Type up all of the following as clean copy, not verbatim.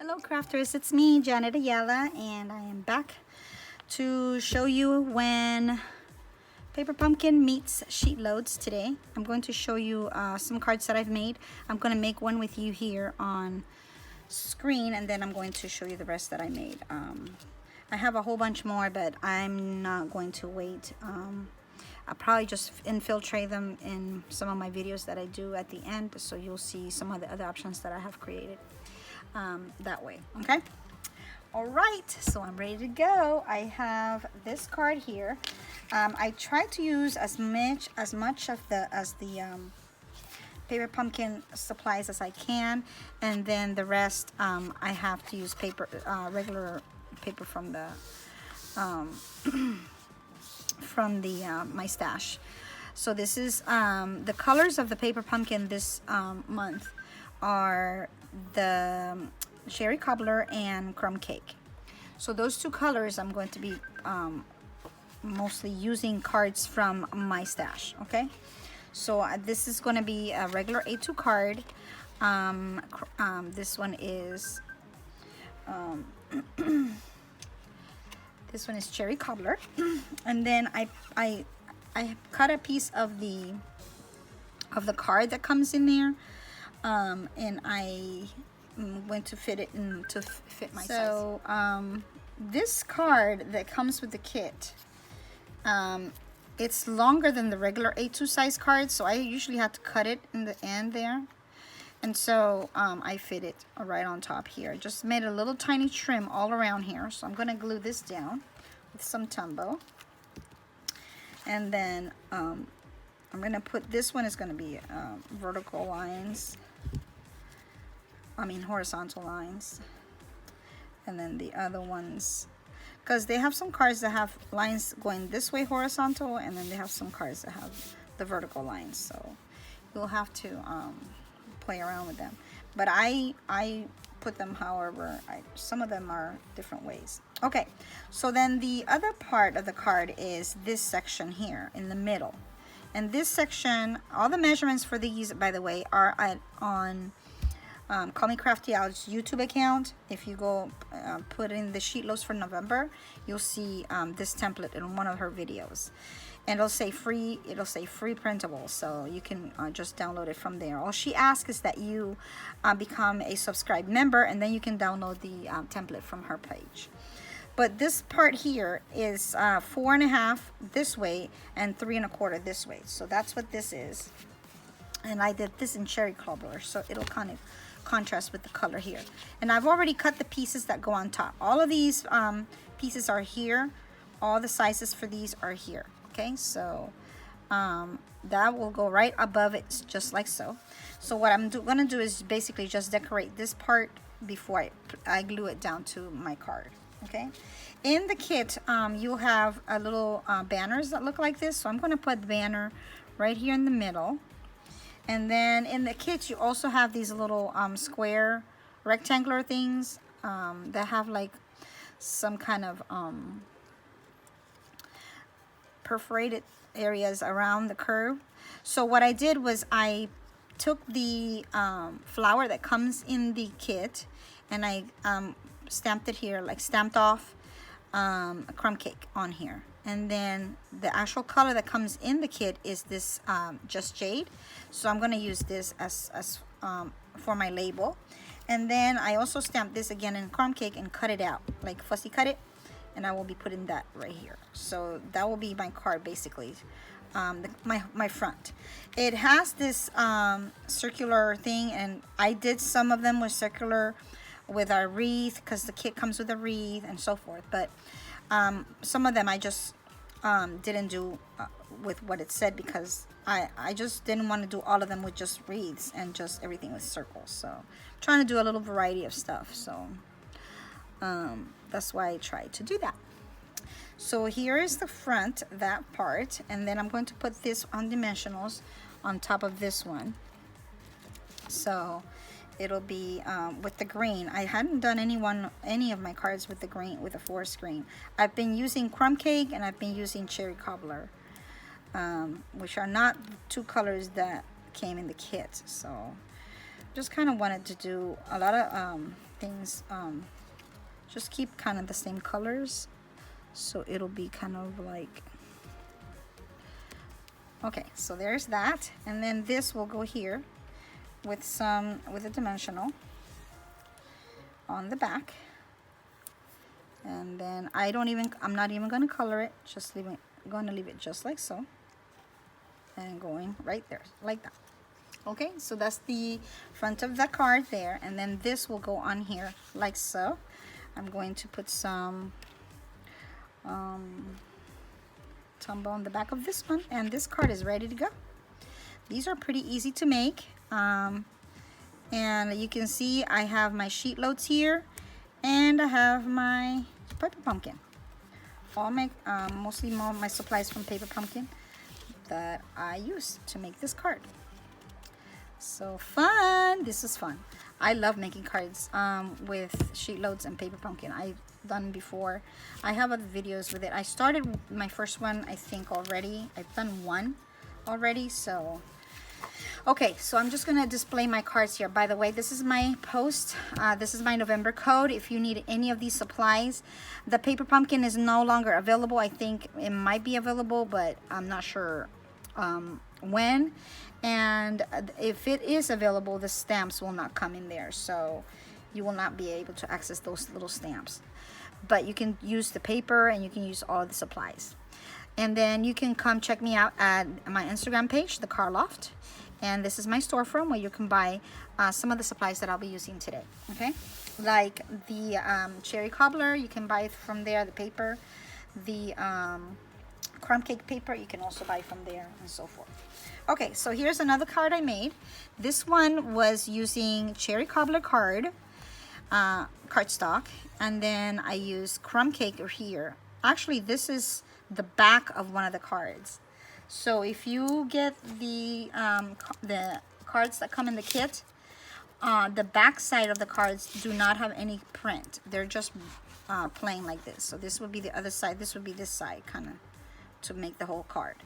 Hello crafters, it's me, Janet Ayala, and I am back to show you when Paper Pumpkin meets Sheetloads today. I'm going to show you some cards that I've made. I'm going to make one with you here on screen, and then I'm going to show you the rest that I made. I have a whole bunch more, but I'm not going to wait. I'll probably just infiltrate them in some of my videos that I do at the end, so you'll see some of the other options that I have created that way. Okay, all right, so I'm ready to go. I have this card here. I try to use as much of the Paper Pumpkin supplies as I can, and then the rest I have to use paper, regular paper from the my stash. So this is the colors of the Paper Pumpkin this month are the cherry cobbler and crumb cake. So those two colors I'm going to be mostly using cards from my stash. Okay, so this is going to be a regular A2 card. This one is this one is cherry cobbler, and then I cut a piece of the card that comes in there, and I went to fit it in to fit my size. So this card that comes with the kit, it's longer than the regular A2 size card, so I usually have to cut it in the end there. And so I fit it right on top here. Just made a little tiny trim all around here. So I'm going to glue this down with some Tumbo. And then I'm going to put, this one is going to be vertical lines. Horizontal lines. And then the other ones, because they have some cards that have lines going this way horizontal, and then they have some cards that have the vertical lines. So you'll have to play around with them, but I put them however some of them are different ways. Okay, so then the other part of the card is this section here in the middle, and this section, all the measurements for these, by the way, are on Call Me Crafty Ale's YouTube account. If you go put in the Sheetloads for November, you'll see this template in one of her videos. And it'll say free printable, so you can just download it from there. All she asks is that you become a subscribed member, and then you can download the template from her page. But this part here is 4.5 this way and 3 1/4 this way. So that's what this is. And I did this in cherry cobbler, so it'll kind of contrast with the color here. And I've already cut the pieces that go on top. All of these pieces are here. All the sizes for these are here. Okay, so that will go right above it, just like so. So what I'm gonna do is basically just decorate this part before I glue it down to my card. Okay, in the kit you'll have a little banners that look like this. So I'm gonna put the banner right here in the middle, and then in the kit you also have these little square rectangular things that have like some kind of perforated areas around the curve. So what I did was I took the flower that comes in the kit, and I stamped it here, like stamped off a crumb cake on here. And then the actual color that comes in the kit is this Just Jade. So I'm going to use this as for my label. And then I also stamped this again in crumb cake and cut it out, like fussy cut it. And I will be putting that right here. So that will be my card basically, my front. It has this circular thing, and I did some of them with circular with our wreath, because the kit comes with a wreath and so forth. But some of them I just didn't do with what it said, because I just didn't want to do all of them with just wreaths and just everything with circles. So I'm trying to do a little variety of stuff. So that's why I tried to do that. So here is the front, that part, and then I'm going to put this on dimensionals on top of this one. So it'll be with the green. I hadn't done any of my cards with the green, with a forest green. I've been using crumb cake and I've been using cherry cobbler, which are not the two colors that came in the kit. So just kind of wanted to do a lot of things, just keep kind of the same colors, so it'll be kind of like, okay, so there's that. And then this will go here with a dimensional on the back. And then I'm not even going to color it, just going to leave it just like so, and going right there like that. Okay, so that's the front of the card there, and then this will go on here like so. I'm going to put some tumble on the back of this one, and this card is ready to go. These are pretty easy to make, and you can see I have my sheet loads here, and I have my paper pumpkin. Mostly all my supplies from Paper Pumpkin that I use to make this card. So fun! This is fun. I love making cards with sheet loads and Paper Pumpkin. I've done before. I have other videos with it. I started my first one, I think, already. I've done one already, so okay, so I'm just gonna display my cards here. By the way, this is my post. This is my November code. If you need any of these supplies, the Paper Pumpkin is no longer available. I think it might be available, but I'm not sure when. And if it is available, the stamps will not come in there, so you will not be able to access those little stamps. But you can use the paper, and you can use all the supplies. And then you can come check me out at my Instagram page, The Car Loft. And this is my storefront where you can buy some of the supplies that I'll be using today. Okay, like the cherry cobbler, you can buy from there. The paper, the crumb cake paper, you can also buy from there, and so forth. Okay, so here's another card I made. This one was using cherry cobbler cardstock, and then I used crumb cake here. Actually, this is the back of one of the cards. So if you get the cards that come in the kit, the back side of the cards do not have any print. They're just plain like this. So this would be the other side. This would be this side, kind of, to make the whole card.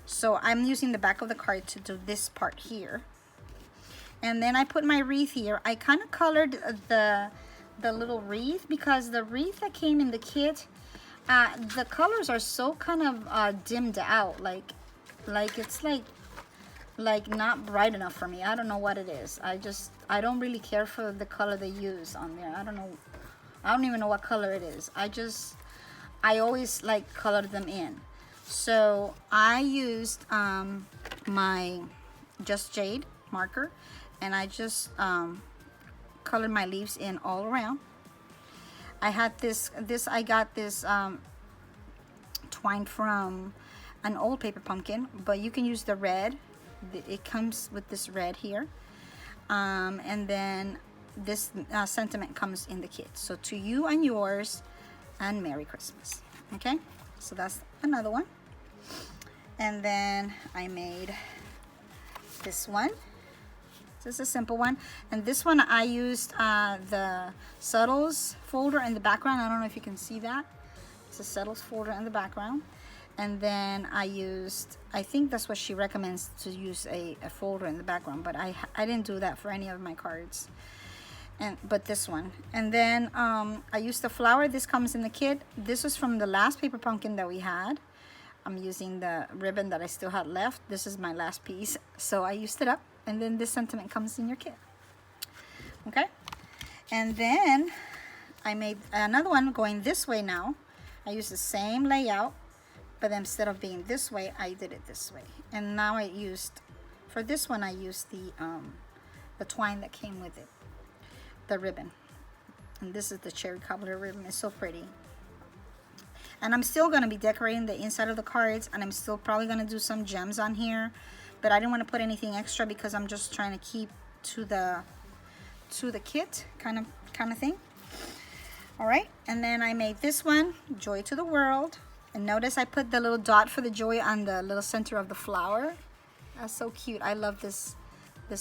So I'm using the back of the card to do this part here. And then I put my wreath here. I kind of colored the little wreath, because the wreath that came in the kit, the colors are so kind of dimmed out, like it's like not bright enough for me. I don't know what it is. I don't really care for the color they use on there. I don't even know what color it is. I always like colored them in. So I used my Just Jade marker, and I just colored my leaves in all around. I had I got this twine from an old Paper Pumpkin, but you can use the red. It comes with this red here, and then this sentiment comes in the kit. So to you and yours, and Merry Christmas. Okay, so that's another one. And then I made this one. This is a simple one, and this one I used the Subtles folder in the background. I don't know if you can see that. It's a Subtles folder in the background. And then I think that's what she recommends, to use a folder in the background, but I didn't do that for any of my cards. But this one. And then I used the flower. This comes in the kit. This was from the last Paper Pumpkin that we had. I'm using the ribbon that I still had left. This is my last piece, so I used it up. And then this sentiment comes in your kit. Okay, and then I made another one going this way now. I used the same layout, but instead of being this way, I did it this way. And now for this one, I used the twine that came with it, the ribbon. And this is the cherry cobbler ribbon. It's so pretty. And I'm still going to be decorating the inside of the cards, and I'm still probably going to do some gems on here, but I didn't want to put anything extra because I'm just trying to keep to the kit kind of thing. All right, and then I made this one, Joy to the World, and notice I put the little dot for the joy on the little center of the flower. That's so cute. I love this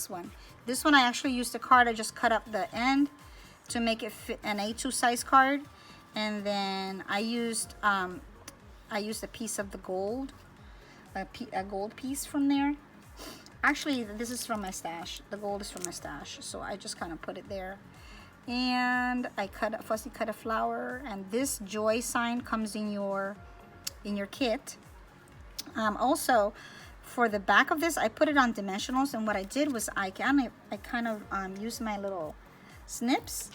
one. This one I actually used a card. I just cut up the end to make it fit an A2 size card. And then I used a piece of the gold, a gold piece from there. Actually, this is from my stash. The gold is from my stash, so I just kind of put it there. and I fussy cut a flower, and this joy sign comes in your kit. Also, for the back of this, I put it on dimensionals, and what I did was I kind of used my little snips,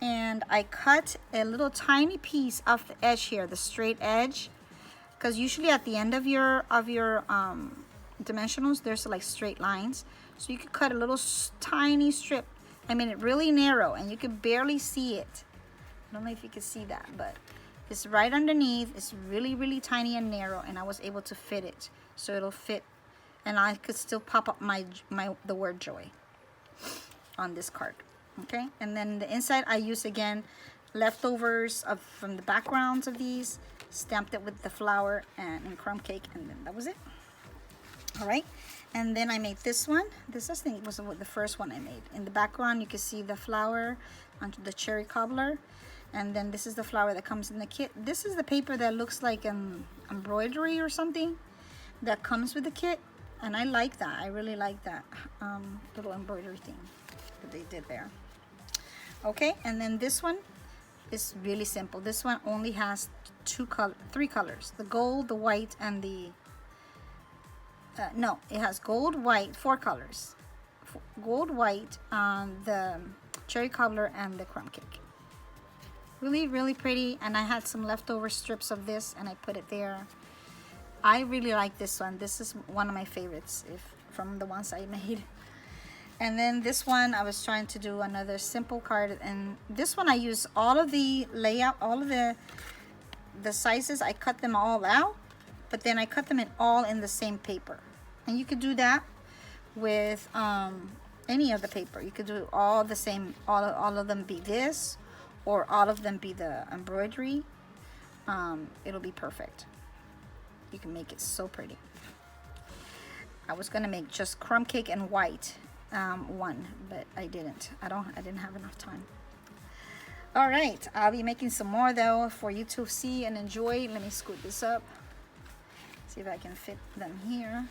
and I cut a little tiny piece off the edge here, the straight edge, because usually at the end of your dimensionals there's like straight lines, so you could cut a little tiny strip. I made it really narrow, and you could barely see it. I don't know if you can see that, but it's right underneath. It's really tiny and narrow, and I was able to fit it so it'll fit, and I could still pop up the word joy on this card. Okay, and then the inside I use again leftovers from the backgrounds of these, stamped it with the flower and crumb cake, and then that was it. All right, and then I made this one. This, I think, was the first one I made. In the background you can see the flower onto the cherry cobbler, and then this is the flower that comes in the kit. This is the paper that looks like an embroidery or something that comes with the kit, and I like that. I really like that little embroidery thing that they did there. Okay, and then this one is really simple. This one only has three colors: the gold, the white, and the no, it has gold, white, four colors: gold, white, the cherry cobbler, and the crumb cake. Really pretty. And I had some leftover strips of this, and I put it there. I really like this one. This is one of my favorites from the ones I made. And then this one, I was trying to do another simple card, and this one I use all of the layout, all of the sizes. I cut them all out, but then I cut them all in the same paper. And you could do that with any of the paper. You could do all the same, all of them be this, or all of them be the embroidery. It'll be perfect. You can make it so pretty. I was gonna make just crumb cake and white one, but I didn't. I didn't have enough time. All right, I'll be making some more though for you to see and enjoy. Let me scoot this up, see if I can fit them here.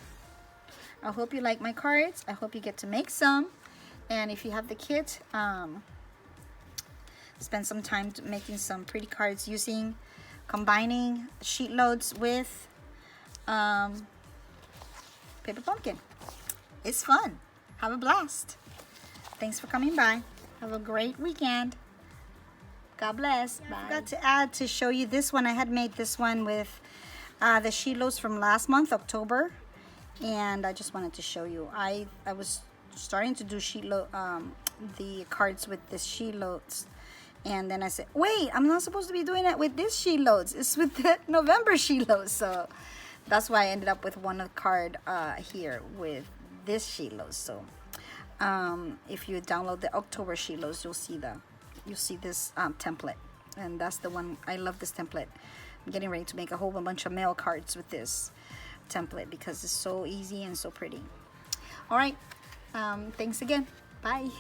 I hope you like my cards. I hope you get to make some, and if you have the kit, spend some time making some pretty cards combining Sheetloads with Paper Pumpkin. It's fun. Have a blast. Thanks for coming by. Have a great weekend. God bless. Bye. I forgot to add to show you this one. I had made this one with the Sheetloads from last month, October, and I just wanted to show you. I was starting to do the cards with this Sheetloads, and then I said, wait, I'm not supposed to be doing it with this Sheetloads. It's with the November Sheetloads. So that's why I ended up with one card here with this Sheetloads. So if you download the October Sheetloads, you'll see this template, and that's the one. I love this template. I'm getting ready to make a whole bunch of mail cards with this template because it's so easy and so pretty. All right, thanks again. Bye.